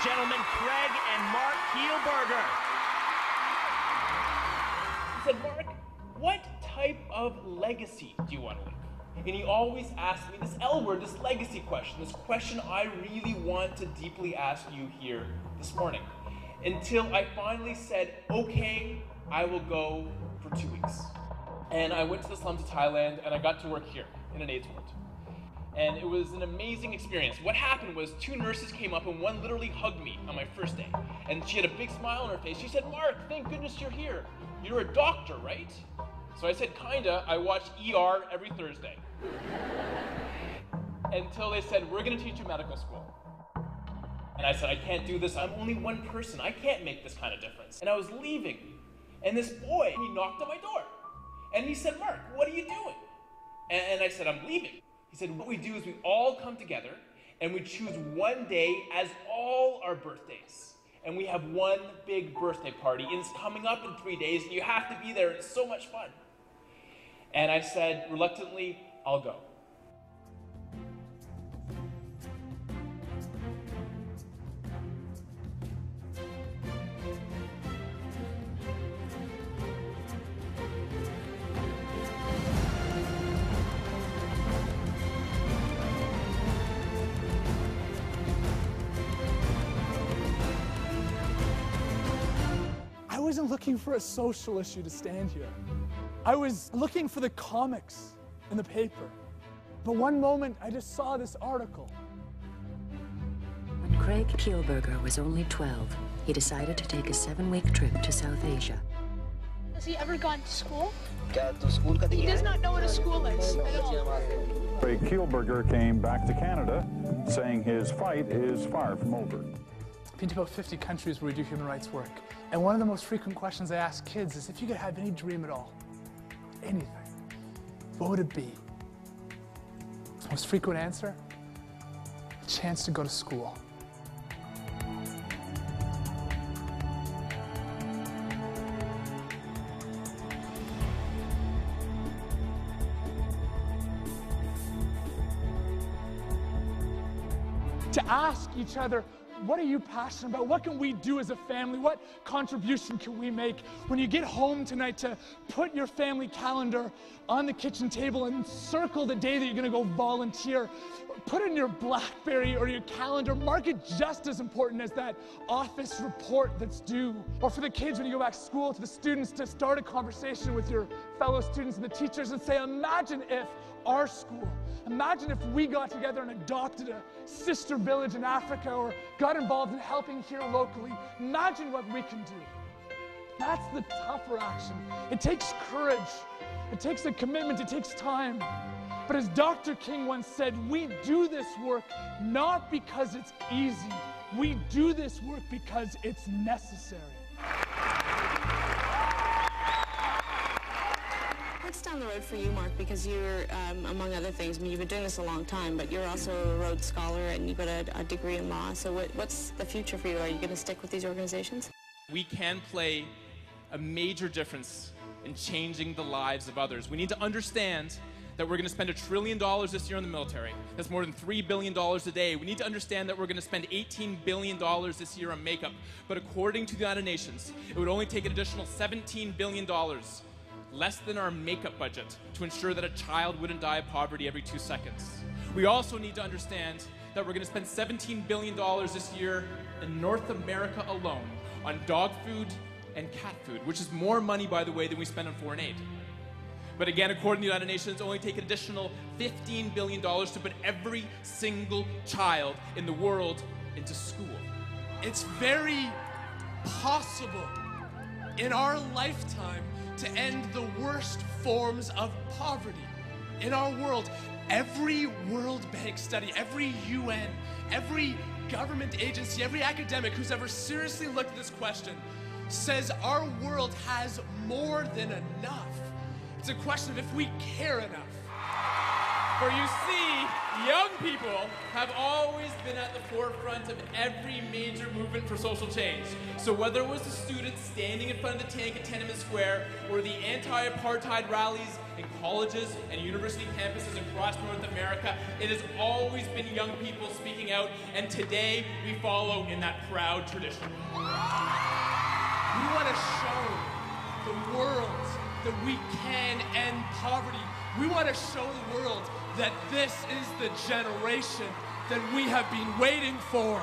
gentlemen, Craig and Marc Kielburger. He said, Marc, what type of legacy do you want to leave? And he always asked me this L word, this legacy question, this question I really want to deeply ask you here this morning. Until I finally said, okay, I will go for 2 weeks. And I went to the slums of Thailand and I got to work here in an AIDS ward. And it was an amazing experience. What happened was 2 nurses came up and one literally hugged me on my first day. And she had a big smile on her face. She said, Marc, thank goodness you're here. You're a doctor, right? So I said, kinda. I watch ER every Thursday. Until they said, we're gonna teach you medical school. And I said, I can't do this. I'm only one person. I can't make this kind of difference. And I was leaving. And this boy, he knocked on my door. And he said, Marc, what are you doing? And I said, I'm leaving. He said, what we do is we all come together and we choose one day as all our birthdays. And we have one big birthday party. And it's coming up in 3 days and you have to be there. It's so much fun. And I said, reluctantly, I'll go. I wasn't looking for a social issue to stand here. I was looking for the comics in the paper. But one moment, I just saw this article. When Craig Kielburger was only 12, he decided to take a 7-week trip to South Asia. Has he ever gone to school? He does not know what a school is at all. Craig Kielburger came back to Canada saying his fight is far from over. I've been to about 50 countries where we do human rights work. And one of the most frequent questions I ask kids is, if you could have any dream at all, anything, what would it be? The most frequent answer? A chance to go to school. To ask each other, what are you passionate about? What can we do as a family? What contribution can we make? When you get home tonight, to put your family calendar on the kitchen table and circle the day that you're gonna go volunteer. Put it in your BlackBerry or your calendar. Mark it just as important as that office report that's due. Or for the kids, when you go back to school, to the students, to start a conversation with your fellow students and the teachers and say, imagine if our school, imagine if we got together and adopted a sister village in Africa or got involved in helping here locally. Imagine what we can do. That's the tougher action. It takes courage. It takes a commitment. It takes time. But as Dr. King once said, we do this work not because it's easy. We do this work because it's necessary. What's down the road for you, Marc? Because you're, among other things, I mean, you've been doing this a long time, but you're also a Rhodes Scholar and you've got a degree in law. So what's the future for you? Are you going to stick with these organizations? We can play a major difference in changing the lives of others. We need to understand that we're going to spend $1 trillion this year on the military. That's more than $3 billion a day. We need to understand that we're going to spend $18 billion this year on makeup. But according to the United Nations, it would only take an additional $17 billion, less than our makeup budget, to ensure that a child wouldn't die of poverty every 2 seconds. We also need to understand that we're going to spend $17 billion this year in North America alone on dog food and cat food, which is more money, by the way, than we spend on foreign aid. But again, according to the United Nations, only take an additional $15 billion to put every single child in the world into school. It's very possible in our lifetime to end the worst forms of poverty in our world. Every World Bank study, every UN, every government agency, every academic who's ever seriously looked at this question says our world has more than enough. It's a question of if we care enough. For you see, young people have always been at the forefront of every major movement for social change. So whether it was the students standing in front of the tank at Tiananmen Square, or the anti-apartheid rallies in colleges and university campuses across North America, it has always been young people speaking out, and today we follow in that proud tradition. We want to show the world that we can end poverty. We want to show the world that this is the generation that we have been waiting for.